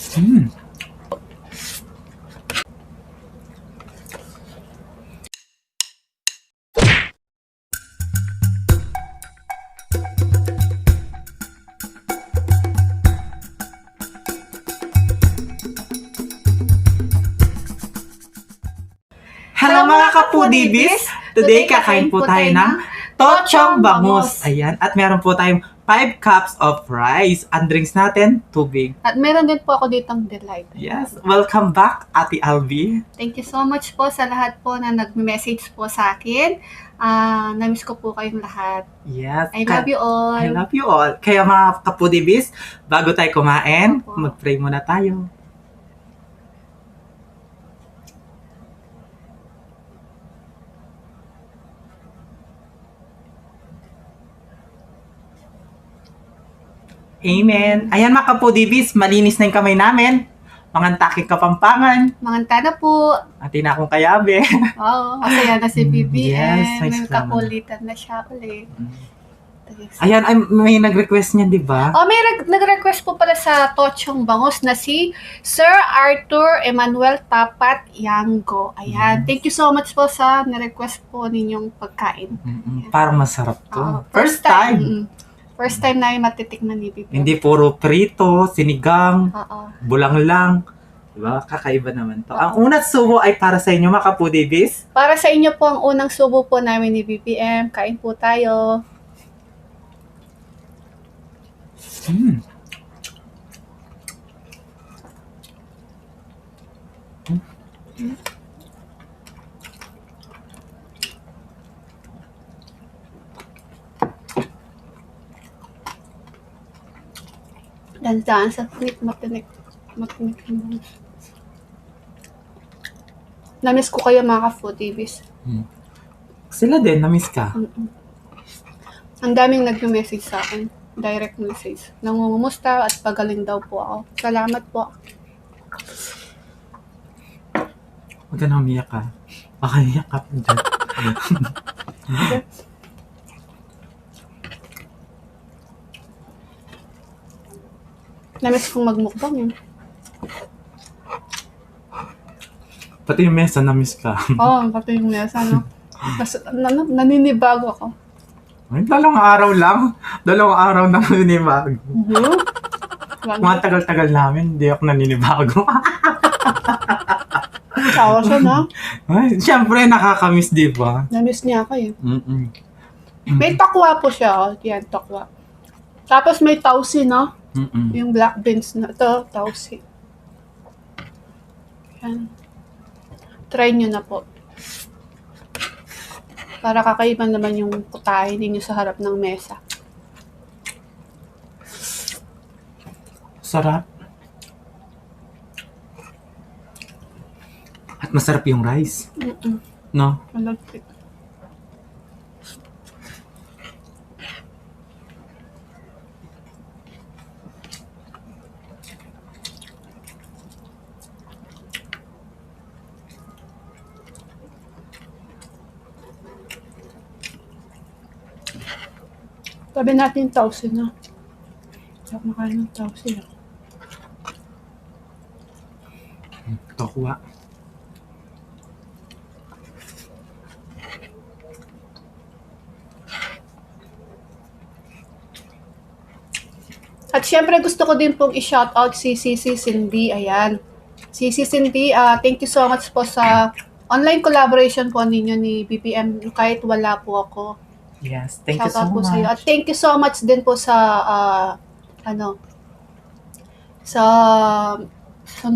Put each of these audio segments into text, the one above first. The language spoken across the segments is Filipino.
Hmm. Hello mga kapudibis! Today kakain po tayo ng tochong bangus. Ayan, at meron po tayong 5 cups of rice. Ang drinks natin, tubig. At meron din po ako ditong delight. Yes, welcome back, Ate Albi. Thank you so much po sa lahat po na nag-message po sa akin. Namiss ko po kayong lahat. Yes. I love you all. I love you all. Kaya mga kapudibis, bago tayo kumain, Opo. mag-pray muna tayo. Amen. Ayan mga kapudibis, malinis na yung kamay namin. Mga taking kapampangan. Mga tana po. Ati na akong kayabe. Oo, masaya na si BBM. Yes, nice May naman. kakulitan na siya ulit. Ayan, ay, may nag-request niya, di ba? Oh, may nag-request po pala sa Tochong Bangus na si Sir Arthur Emmanuel Tapat Yango. Ayan. Yes. Thank you so much po sa na-request po ninyong pagkain. Parang masarap to. Oo, First time. Mm-mm. First time na yung matitikman ni BBM. Hindi puro prito, sinigang, Oo. bulang lang. Diba? Kakaiba naman to. Ang unang subo ay para sa inyo, mga kapudibis. Para sa inyo po ang unang subo po namin ni BBM. Kain po tayo. Mm. Dahan-dahan sa matinik. Namiss ko kayo mga ka-foodies. Sila din, na-miss ka. Ang daming nag-message sa akin. Direct message. Nangungumusta at pagaling daw po ako. Salamat po. Huwag ka na umiyak ka. Baka iyak ka pa dyan. Namiss kong magmukbang yun. Pati yung mesa, na-miss ka. Oo, pati yung mesa, no? Naninibago ako. Ay, 2 araw lang. 2 araw na naninibago. Mga tagal-tagal namin, hindi ako naninibago. Tawa siya, no? Ay, syempre, nakakamiss, di ba? Namiss niya ako eh. Mm-mm. May takwa po siya, oh. Yan, takwa. Tapos may tausi, no? Mm-mm. Yung black beans na ito, tausi. Yan. Try nyo na po. Para kakaiba naman yung putahe ninyo sa harap ng mesa. Sarap. At masarap yung rice. No? Malagkit. Sabi natin tausi na. Sarap makain ng tausi. Tokwa. At syempre gusto ko din pong i-shoutout si Sisi Cindy. Ayan. Sisi Cindy, thank you so much po sa online collaboration po ninyo ni BPM kahit wala po ako. Yes, thank you so Shoutout po much. sa iyo. At thank you so much din po sa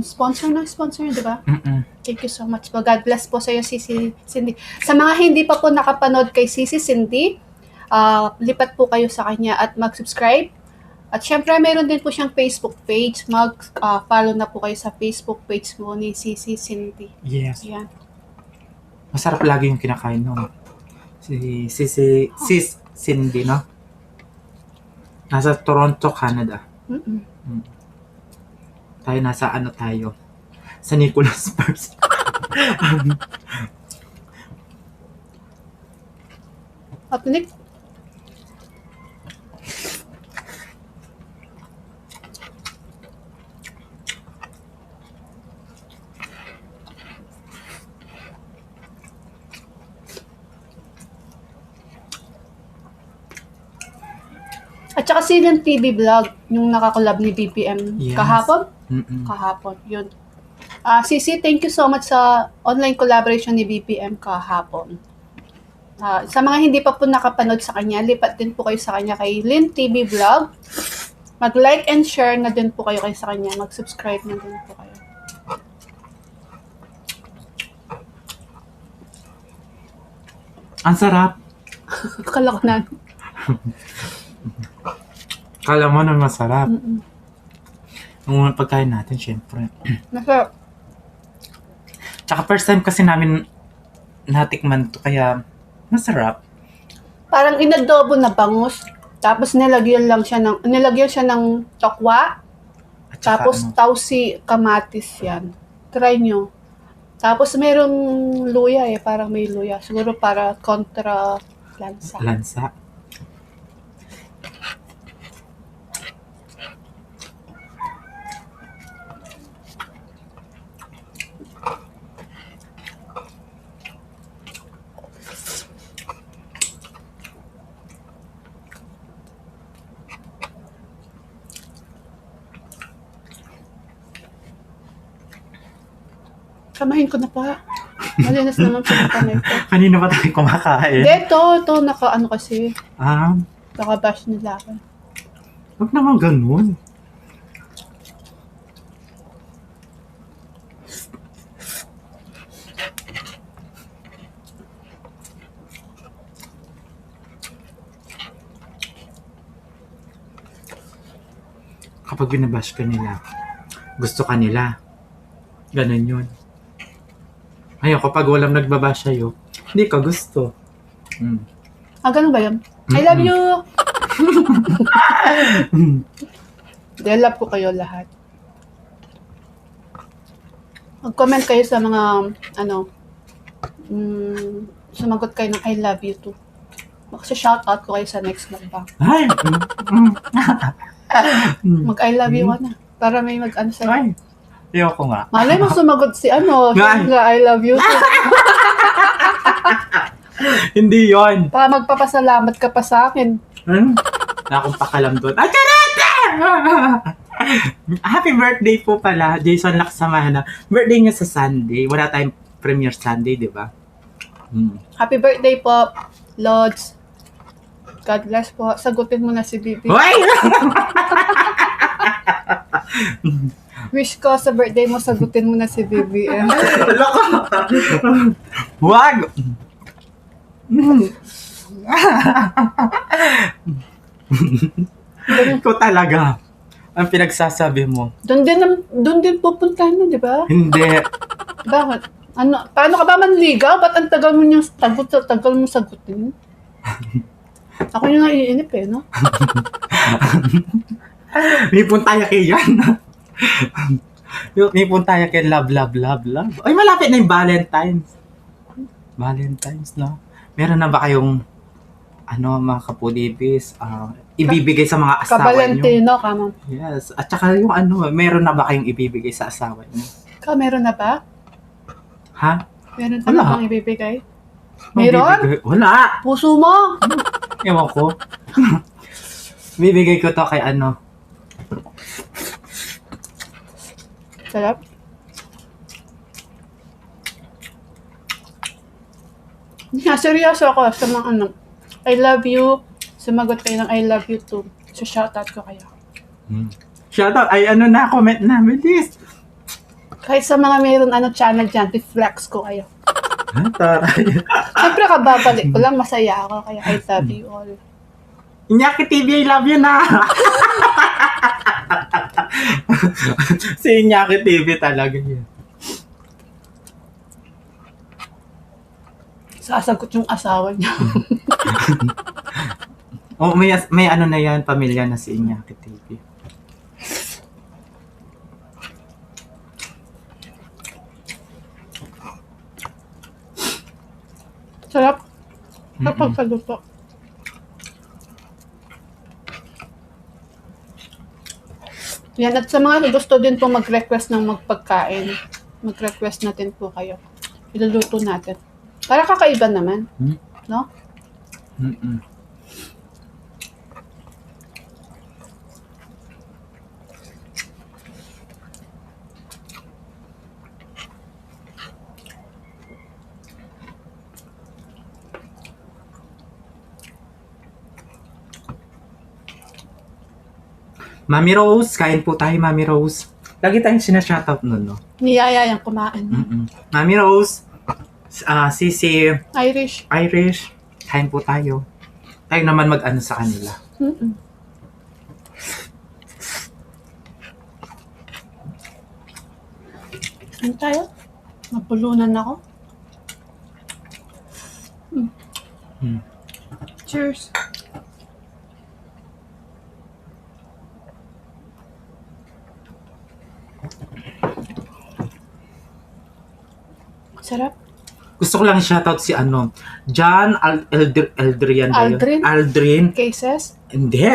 sponsor na sponsor, di ba? Mm-mm. Thank you so much po. God bless po sa iyo, Sisi Cindy. Sa mga hindi pa po nakapanood kay Sisi Cindy, lipat po kayo sa kanya at mag-subscribe. At syempre, meron din po siyang Facebook page. Mag-follow na po kayo sa Facebook page mo ni Sisi Cindy. Yes. Ayan. Masarap lagi yung kinakain no. Sis Cindy, no? Nasa Toronto, Canada. Tayo nasa ano tayo? Sa Nicholas First. At Nick, At saka Silen TV Vlog, yung nakakolab ni BPM Yes. kahapon. Mm-mm. Kahapon, yun. Sisi, thank you so much sa online collaboration ni BPM kahapon. Sa mga hindi pa po nakapanood sa kanya, lipat din po kayo sa kanya kay Lynn TV Vlog. Mag-like and share na din po kayo sa kanya. Mag-subscribe na din po kayo. Ang sarap. Kalaknan. Kala mo na masarap. Mm-mm. Ang unang pagkain natin, syempre. Masarap. Tsaka first time kasi namin natikman to, kaya masarap. Parang inadobo na bangus. Tapos nilagyan siya ng tokwa. At saka Tapos tausi kamatis yan. Try nyo. Tapos merong luya parang may luya. Siguro para kontra lansa. lansa. Samahin ko na pa. Malinis naman sa kamay ko. Kanina pa tayo kumakain. Hindi, ito naka kasi. Ah, Naka-bash nila ako. wag naman ganun. Kapag binabash ka nila, gusto ka nila. Ganun yun. Ayun, kapag walang nagbabash sa'yo, hindi ka gusto. Mm. Ganun ba yun? I love you! I love ko kayo lahat. Mag-comment kayo sa mga, sumagot kayo ng I love you too. Mag-shoutout ko kayo sa next mukbang. Ay! Mag-I love you ka na. Para may mag-ano sa'yo. Ay! Ayoko nga. Malay mo sumagot si Ay. I love you too. Hindi yon. Para magpapasalamat ka pa sa akin. Na akong pakalam doon. Ay, karate! Happy birthday po pala, Jason Laksamana. Birthday niya sa Sunday. Wala tayong premiere Sunday, di ba? Happy birthday po, Lods. God bless po. Sagutin mo na si Bibi. Hoy! Wish ko sa birthday mo, sagutin mo na si BBM. Loko! Wag! Ko talaga. Ang pinagsasabi mo. Doon din pupuntahan mo, di ba? Hindi. Bakit? Paano ka ba manligaw? Ba't ang tagal mo niyang tagal mo sagutin? Ako yung naiinip no? May puntaya kayo yan. May puntaya kayo, love. Ay, malapit na yung Valentine's. Valentine's, no? Meron na ba kayong, mga kapudibis, ibibigay sa mga asawa nyo? Kabalentino ka, ma'am. Yes. At saka yung meron na ba kayong ibibigay sa asawa nyo? Meron na ba? Ha? Meron ka Wala. na bang ibibigay? Meron? Bibigay? Wala. Puso mo! Ewan ko. Bibigay ko to kay Sarap. Seryoso ako sa mga I love you. Sumagot kayo ng I love you too. So shoutout ko kayo. Shoutout. Ay, comment na. Bilis. Kahit sa mga mayroon channel dyan, flex ko kayo. Taray. Siyempre kababalik ko lang, masaya ako. Kaya I love you all. Inyaki TV, I love you na. Si Inyaki TV talaga yun. Sasagot yung asawa niya. Oh, may na yan, pamilya na si Inyaki TV. Sarap. Kapag paluto. Yan, at sa mga gusto din po mag-request ng magpagkain, mag-request natin po kayo. Iluluto natin. Para kakaiba naman. No? Mami Rose, kain po tayo, Mami Rose. Lagi tayong sinashoutout nun, no? Niyaya yung kumain. Mami Rose, Sisi, Irish. Irish, kain po tayo. Tayo naman mag-ano sa kanila. Mm-mm. Ano tayo? Napulunan ako. Cheers. Sarap. Gusto ko lang shoutout si John Aldrian ba yun? Aldrin? Aldrin. Cases. Hindi.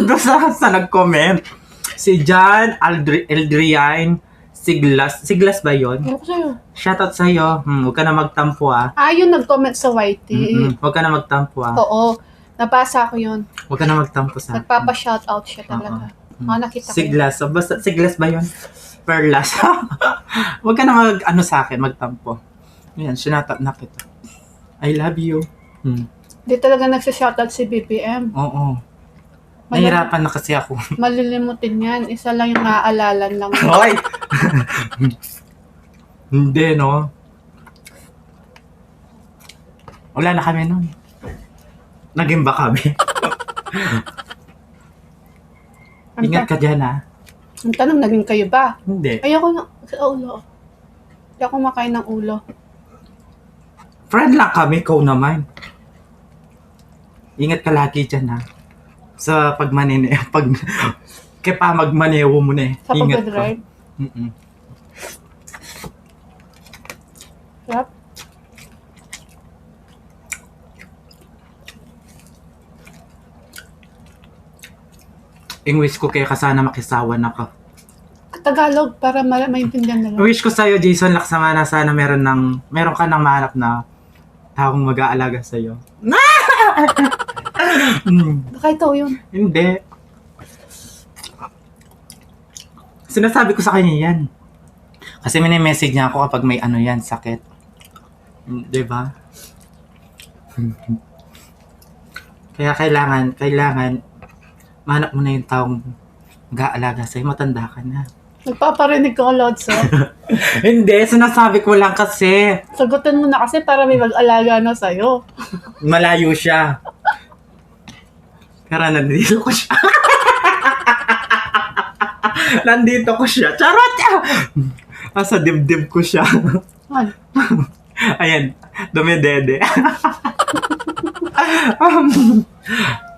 Doon sa nag-comment. Si John Aldrian Siglas ba yun? Ano ko sa'yo? Shoutout sa'yo. Huwag ka na magtampo Yung nag-comment sa YT. Huwag ka na magtampo Oo. Nabasa ko yun. Huwag ka na magtampo sa Nagpapa-shoutout siya talaga. Nakita ko yun. Siglas. Basta Siglas ba yun? Perlas. Huwag ka na sa akin, magtampo. Yan, shoutout na kita. I love you. Di talaga nagsishoutout si BBM. Oo. Nahirapan na kasi ako. Malilimutin yan. Isa lang yung naaalala lang. Hoy! Hindi, no? Wala na kami nun. Naging ba kami? Ingat ka dyan, Ang tanong, naging kayo ba? Hindi. Ayoko na sa ulo. Hindi ako makain ng ulo. Friend lang kami, ikaw naman. Ingat ka lagi dyan, sa kaya pa magmaneho mo na Sa Ingat ka. pag-drive. Sarap. Wish ko kaya ka sana makisawa na ka. Tagalog para maintindihan nila. Wish ko sa'yo, Jason Laksamana, sana meron ka nang mahanap na taong mag-aalaga sa'yo. Baka ikaw yun. Hindi. Sinasabi ko sa kanya yan. Kasi mini-message niya ako kapag may sakit. Diba? Kaya kailangan mahanap mo na yung taong mag-aalaga sa'yo. Matanda ka na. Nagpaparinig ko, Lods. Hindi, sinasabi ko lang kasi. Sagutin mo na kasi para may mag-alaga na sa'yo. Malayo siya. Pero nandito ko siya. Nandito ko siya. Charot! Sa dibdib ko siya. Ano? Ayan, dumidede.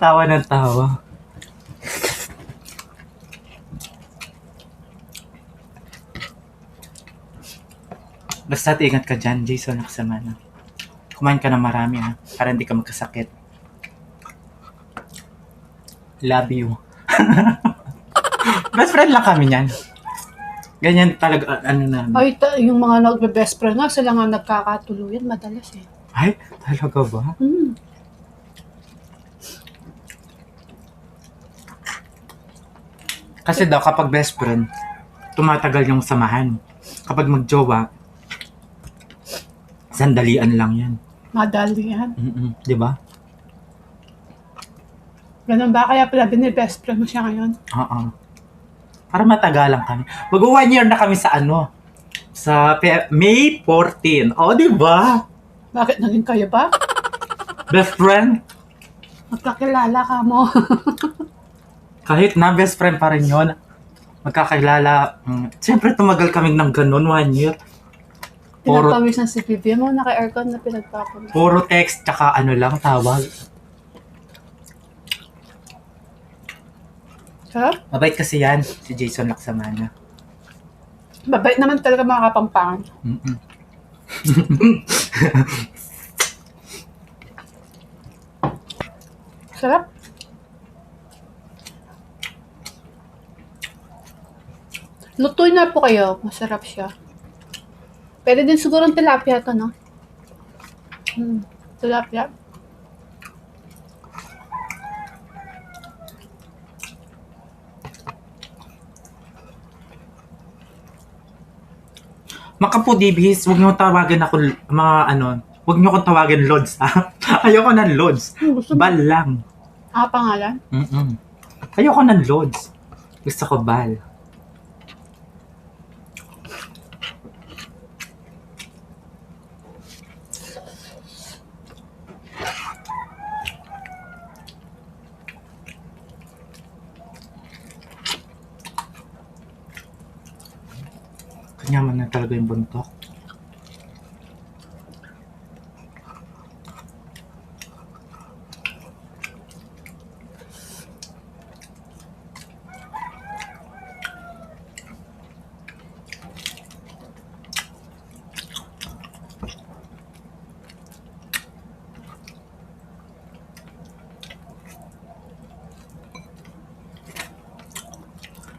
Tawa ng tawa. Basta ingat ka dyan, Jason Laksamana. Kumain ka na marami para hindi ka magkasakit. Love you. Best friend lang kami niyan. Ganyan talaga, namin. Ay, yung mga nagbe-best friend nga, sila nga nagkakatuluyan madalas eh. Ay, talaga ba? Kasi daw kapag best friend, tumatagal yung samahan. Kapag magjowa, sandalian lang yan. Madali yan. Di ba? Ganun ba? Kaya pala best friend mo siya ngayon? Oo. Para matagalan kami. Mag-1 year na kami sa sa May 14. O, di ba? Bakit naging kayo ba? Best friend? Magkakilala ka mo. Kahit na best friend pa rin yun. Magkakilala. Siyempre tumagal kami ng ganun 1 year. Pinagpawisan si Vivian mo, naka-aircon na pinagpapawisan. Puro text, tsaka lang, tawag. Sarap? Mabait kasi yan, si Jason Laksamana. Mabait naman talaga mga kapampangan. Sarap? Lutuin na po kayo. Masarap siya. Pwede din siguro ng tilapia to, no? Tilapia. Makapo DBs, huwag niyo tawagan ako huwag niyo akong tawagan Lods, ha? Ayoko ng Lods. Gusto mo? Bal lang. Pangalan? Ayoko ng loads. Gusto ko bal. Kanyaman na talaga yung buntok.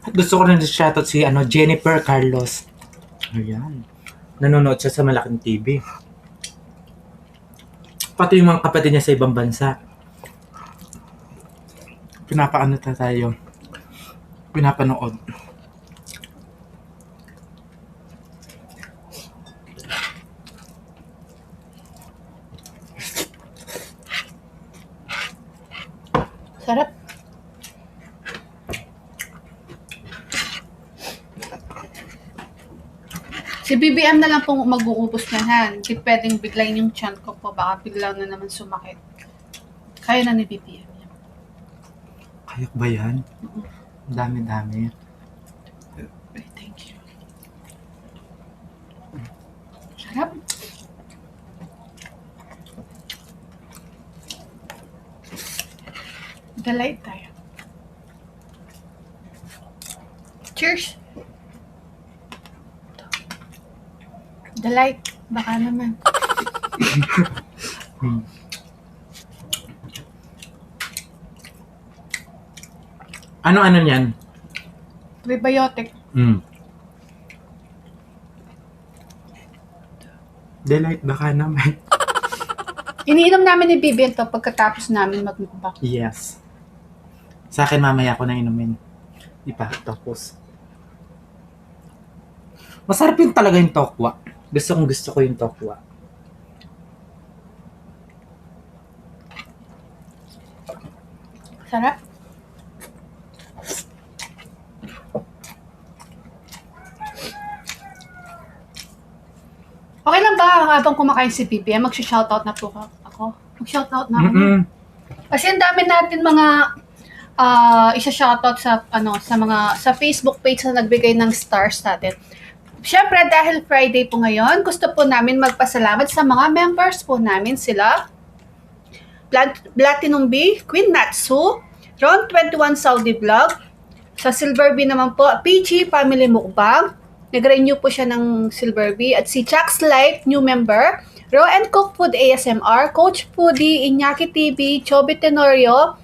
At gusto ko rin shoutout si Jennifer Carlos. Ayan. Nanonood siya sa malaking TV. Pati yung mga kapatid niya sa ibang bansa. Pinapaano tayo. Pinapanood. Sarap. Si BBM na lang pong mag-uubos na han. Hindi pwedeng biglayin yung tiyan ko po. Baka biglang na naman sumakit. Kaya na ni BBM yan. Kayak ba yan? Dami-dami. Ay, thank you. Sarap. Delight tayo. Cheers! Delight. Baka naman. Ano niyan? Prebiotic. Delight baka naman. Iniinom namin ni BBM to pagkatapos namin magmukbang. Yes. Sa akin mamaya ko na inumin. Di pa, tapos. Masarap yun talaga yung tokwa. Gusto ko yung tokwa. Sarap. Okay lang ba habang kumakain si BBM, mag-shoutout na po ako? Mag-shoutout na ako. Kasi ang dami natin mga isa-shoutout sa Facebook page na nagbigay ng stars natin. Siyempre, dahil Friday po ngayon, gusto po namin magpasalamat sa mga members po namin sila. Platinum B, Queen Natsu, Ron 21 Saudi Vlog, sa Silver B naman po, PG Family Mukbang, nag-renew po siya ng Silver B, at si Jack's Life, new member, Raw and Cook Food ASMR, Coach Foodie, Iñaki TV, Chobi Tenorio,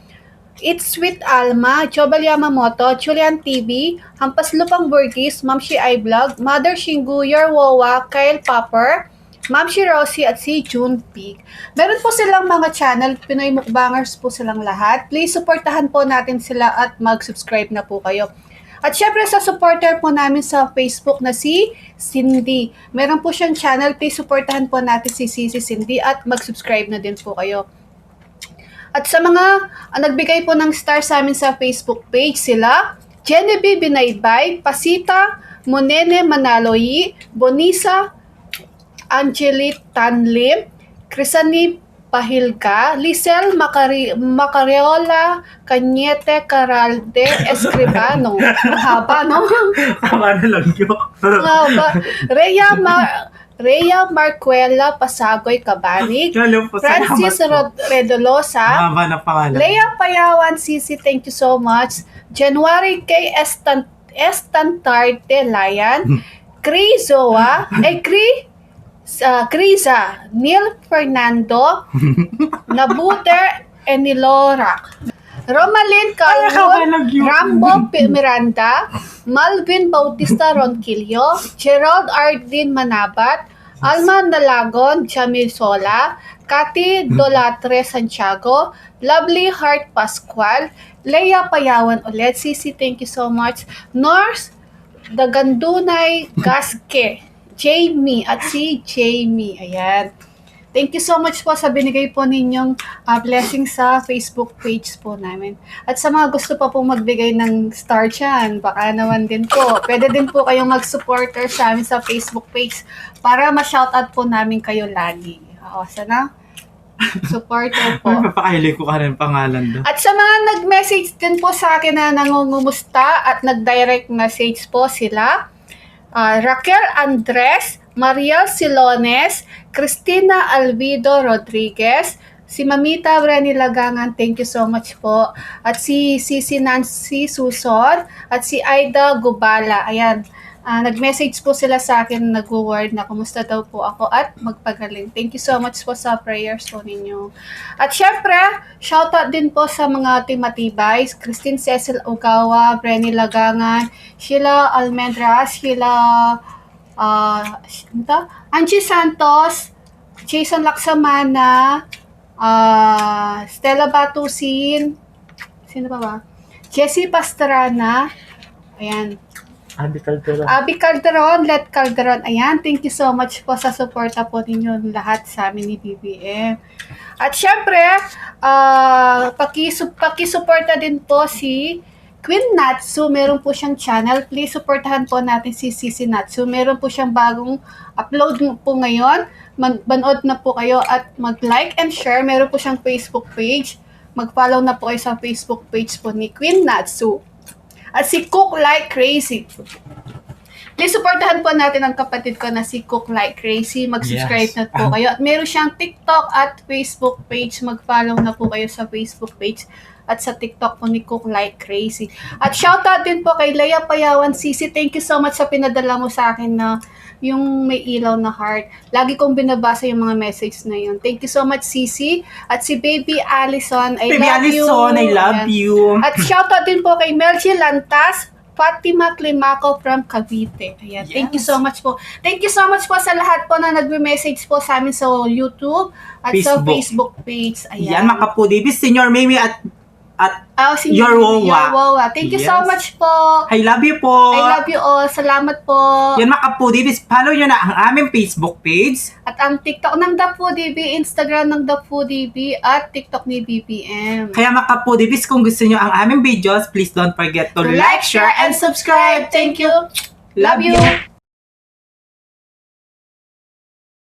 It's Sweet Alma, Jobal Yamamoto, Julian TV, Hampas Lupang Burgis, Mamshi iVlog, Mother Shingu, Yorwowa, Kyle Popper, Mamshi Rosie at si June Pig. Meron po silang mga channel, Pinoy Mukbangers po silang lahat. Please supportahan po natin sila at mag-subscribe na po kayo. At syempre sa supporter po namin sa Facebook na si Cindy. Meron po siyang channel, please supportahan po natin si Cindy at mag-subscribe na din po kayo. At sa mga nagbigay po ng star sa amin sa Facebook page sila, Genevieve Binaybay, Pasita, Monene Manaloyi, Bonisa, Angeli Tanlim, Crisani Pahilga, Lisel Macariola, Cañete Caralde, Escribano. Mahaba, no? Tama na lang yun. Mahaba. Rhea Marcuela Pasagoy Cabanig, Francis Redolosa, Haba na pangalan. Lea Payawan Sisi, thank you so much. January K. Estantarte Layan, Criza, Neil Fernando, Nabuter Enilorak, Romalyn Calhoun, Rambo Miranda, Malvin Bautista Ronquillo, Gerald Ardin Manabat, Alma Nalagon Jamil Sola, Cathy Dolatre Santiago, Lovely Heart Pascual, Leia Payawan ulit, Sisi, thank you so much, Norse Dagandunay Gaske, Jamie at si Jamie, ayan. Thank you so much po sa binigay po ninyong blessing sa Facebook page po namin. At sa mga gusto pa pong magbigay ng star dyan, baka naman din po. Pwede din po kayong mag-supporter sa amin sa Facebook page para ma-shoutout po namin kayo lagi. O, sana? Supporter po. Ay, papakaili ko ka rin pangalan doon. At sa mga nag-message din po sa akin na nangungumusta at nag-direct message po sila, Raquel Andres, Mariel Silones, Cristina Alvido Rodriguez, si Mamita Brani Lagangan, thank you so much po. At si Nancy Suson, at si Aida Gubala. Ayan, nag-message po sila sa akin, nag-word na kumusta daw po ako at magpagaling. Thank you so much po sa prayers po ninyo. At syempre, shoutout din po sa mga timatibay, Christine Cecil Ogawa, Brani Lagangan, Sheila Almendras, Angie Santos, Jason Laksamana, Stella Batusin, sino pa ba? Jessie Pastrana, ayan, Abby Calderon, Let Calderon, ayan, thank you so much po sa suporta po ninyo lahat sa amin ni BBM. At syempre, pakisuporta din po si Queen Natsu, meron po siyang channel. Please supportahan po natin si Sisi Natsu. Meron po siyang bagong upload po ngayon. Manood na po kayo at mag-like and share. Meron po siyang Facebook page. Mag-follow na po kayo sa Facebook page po ni Queen Natsu. At si Cook Like Crazy. Please supportahan po natin ang kapatid ko na si Cook Like Crazy. Mag-subscribe na po kayo. At meron siyang TikTok at Facebook page. Mag-follow na po kayo sa Facebook page at sa TikTok po ni Cook Like Crazy. At shoutout din po kay Leia Payawan Sisi. Thank you so much sa pinadala mo sa akin na yung may ilaw na heart. Lagi kong binabasa yung mga message na yun. Thank you so much, Sisi. At si Baby Allison, I love you. At shoutout din po kay Melchi Lantas, Fatima Climaco from Cavite. Ayan. Yes. Thank you so much po. Thank you so much po sa lahat po na nagme-message po sa amin sa YouTube at sa Facebook page. Ayan. Yan, mga Kapudibis, Senior Mimi at Your Wowa. Thank you so much po. I love you po. I love you all. Salamat po. Yan, mga Kapudibis, follow nyo na ang aming Facebook page. At ang TikTok ng The Foodie, Instagram ng The Foodie, at TikTok ni BBM. Kaya mga Kapudibis, kung gusto nyo ang aming videos, please don't forget to like, share, and subscribe. Thank you. Love you.